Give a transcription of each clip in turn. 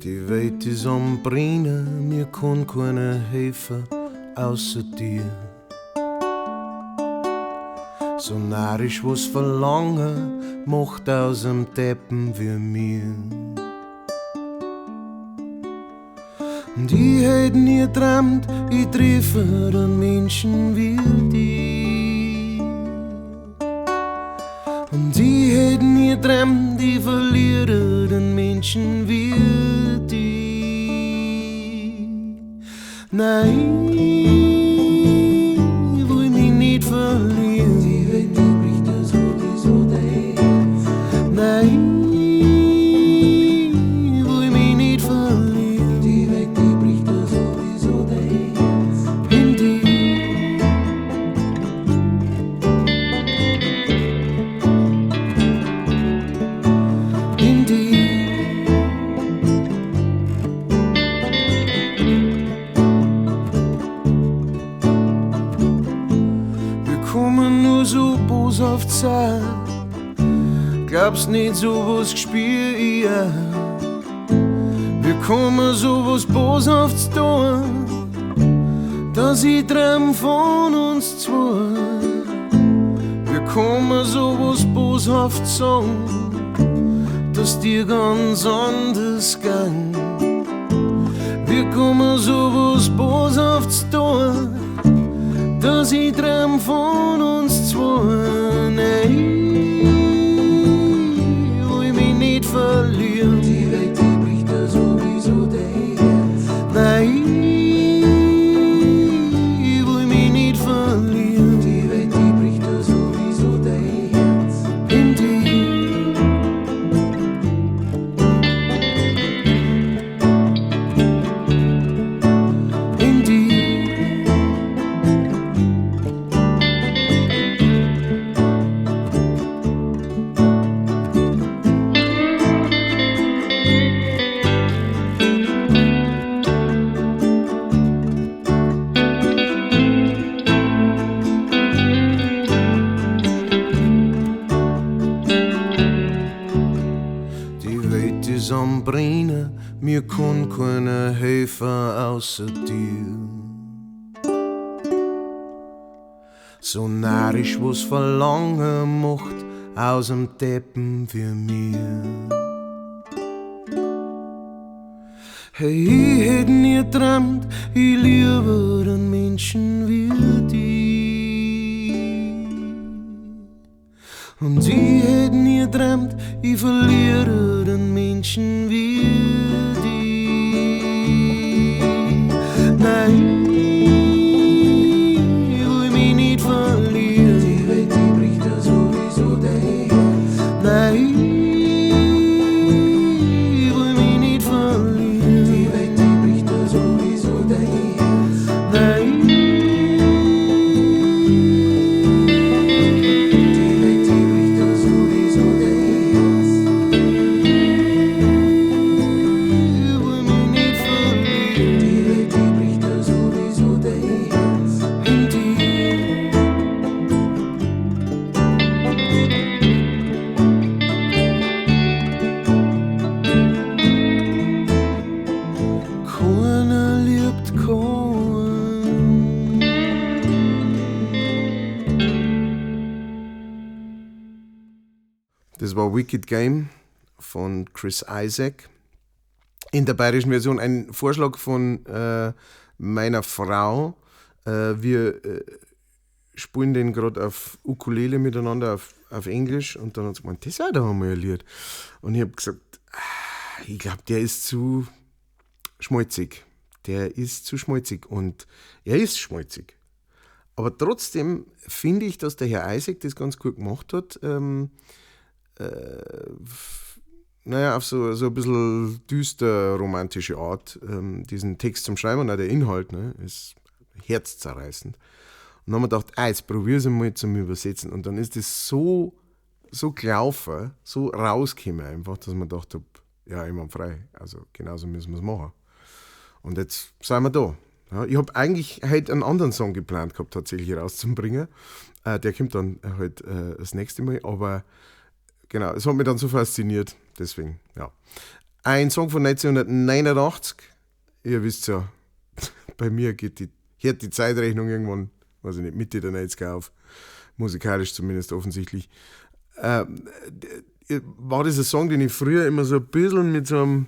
Die Welt ist am Brennen, mir kann keiner helfen, außer dir. So narrisch was verlangen, macht aus dem Deppen wie mir. Und ich hätt nie geträumt, ich treffe einen Menschen wie dich. Und ich hätt nie geträumt, ich verliere den Menschen wie dich. Nein, ich will mich nicht verlieren. Die Welt, die bricht ja sowieso dahin. Nein, ich will mich nicht verlieren. Die Welt, die bricht ja sowieso dahin. In dich. In dich. So boshaft sein, glaubst nicht, sowas gespür ich auch. Wir kommen sowas boshaft tun, dass ich träum von uns zwei. Wir kommen sowas boshaft sagen, dass dir ganz anders gang. Wir kommen sowas boshaft tun, dass ich träum von uns zwei. Nein, ich will mich nicht verlieren. Die Welt, die bricht ja sowieso dahin. Nein, ich will mich nicht verlieren. Die Welt, die bricht ja sowieso dahin. In dich. In dich. Am Brennen, mir kann keiner helfen außer dir. So narrisch was verlangen macht aus dem Deppen für mir. Hey, ich hätt nie geträumt, ich liebe den Menschen wie dich. Und ich hätt nie geträumt, ich verliere den Menschen wie dich. Nein, ich will mich nicht verlieren. Die Welt, die bricht ja sowieso dahin. Nein, ich will mich nicht verlieren. Die Welt, die bricht ja sowieso dahin. Nein. Das war Wicked Game von Chris Isaak. In der bayerischen Version ein Vorschlag von meiner Frau. Wir spielen den gerade auf Ukulele miteinander auf Englisch und dann hat sie gemeint, das war doch einmal ein Lied. Und ich habe gesagt, ich glaube, der ist zu schmalzig. Der ist zu schmalzig und er ist schmalzig. Aber trotzdem finde ich, dass der Herr Isaak das ganz gut gemacht hat. Auf so ein bisschen düster romantische Art, diesen Text zum Schreiben und auch der Inhalt, ne, ist herzzerreißend. Und dann haben wir gedacht, jetzt probier es einmal zum Übersetzen. Und dann ist das so gelaufen, so rausgekommen einfach, dass man gedacht habe, ja, immer frei. Also genauso müssen wir es machen. Und jetzt sind wir da. Ja, ich habe eigentlich heute einen anderen Song geplant gehabt, tatsächlich rauszubringen. Der kommt dann halt das nächste Mal, aber genau, es hat mich dann so fasziniert, deswegen, ja. Ein Song von 1989. Ihr wisst ja, bei mir hört die Zeitrechnung irgendwann, weiß ich nicht, Mitte der 90er auf. Musikalisch zumindest offensichtlich. War das ein Song, den ich früher immer so ein bisschen mit so einem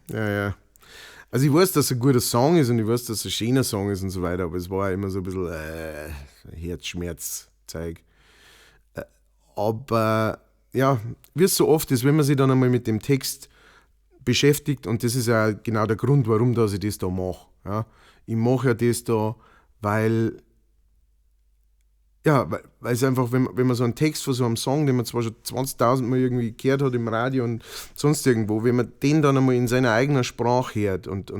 ja. Also ich weiß, dass es ein guter Song ist und ich weiß, dass es ein schöner Song ist und so weiter, aber es war immer so ein bisschen Herzschmerzzeug. Aber ja, wie es so oft ist, wenn man sich dann einmal mit dem Text beschäftigt, und das ist ja genau der Grund, warum dass ich das da mache. Ja. Ich mache ja das da, weil es einfach, wenn man so einen Text von so einem Song, den man zwar schon 20.000 Mal irgendwie gehört hat im Radio und sonst irgendwo, wenn man den dann einmal in seiner eigenen Sprache hört und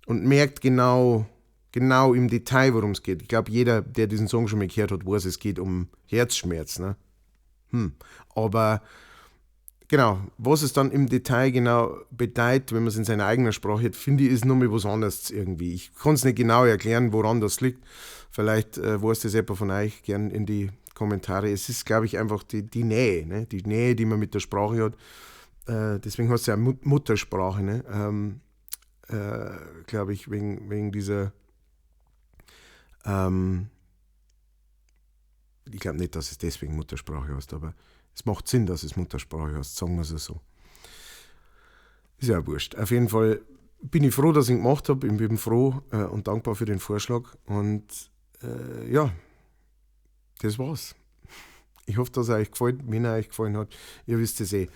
merkt genau im Detail, worum es geht. Ich glaube, jeder, der diesen Song schon mal gehört hat, weiß, es geht um Herzschmerz. Ne? Aber genau, was es dann im Detail genau bedeutet, wenn man es in seiner eigenen Sprache hat, finde ich, ist nochmal was anderes irgendwie. Ich kann es nicht genau erklären, woran das liegt. Vielleicht weiß das jemand von euch gern in die Kommentare. Es ist, glaube ich, einfach die Nähe, ne? Die Nähe, die man mit der Sprache hat. Deswegen heißt es ja Muttersprache, ne? Glaube ich, wegen dieser ich glaube nicht, dass es deswegen Muttersprache heißt, aber es macht Sinn, dass es Muttersprache heißt, sagen wir es so. Ist ja wurscht. Auf jeden Fall bin ich froh, dass ich ihn gemacht habe. Ich bin froh und dankbar für den Vorschlag. Und das war's. Ich hoffe, dass es euch gefällt. Wenn er euch gefallen hat, ihr wisst es eh.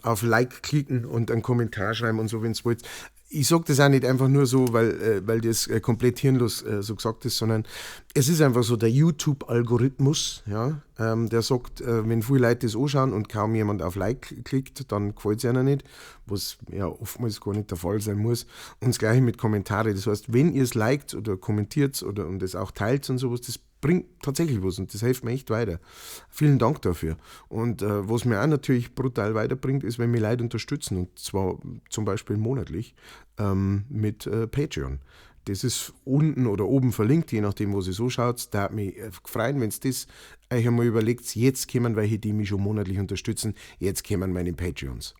Auf Like klicken und einen Kommentar schreiben und so, wenn ihr wollt. Ich sage das auch nicht einfach nur so, weil das komplett hirnlos so gesagt ist, sondern es ist einfach so der YouTube-Algorithmus, ja, der sagt, wenn viele Leute das anschauen und kaum jemand auf Like klickt, dann gefällt es ihnen nicht, was ja oftmals gar nicht der Fall sein muss. Und das Gleiche mit Kommentare. Das heißt, wenn ihr es liked oder kommentiert und es auch teilt und sowas, das bringt tatsächlich was und das hilft mir echt weiter. Vielen Dank dafür. Und was mir auch natürlich brutal weiterbringt, ist, wenn mir Leute unterstützen, und zwar zum Beispiel monatlich mit Patreon. Das ist unten oder oben verlinkt, je nachdem, wo ihr so schaut. Da hat mich gefreut, wenn es das euch einmal überlegt, jetzt kommen welche, die mich schon monatlich unterstützen, jetzt kommen meine Patreons.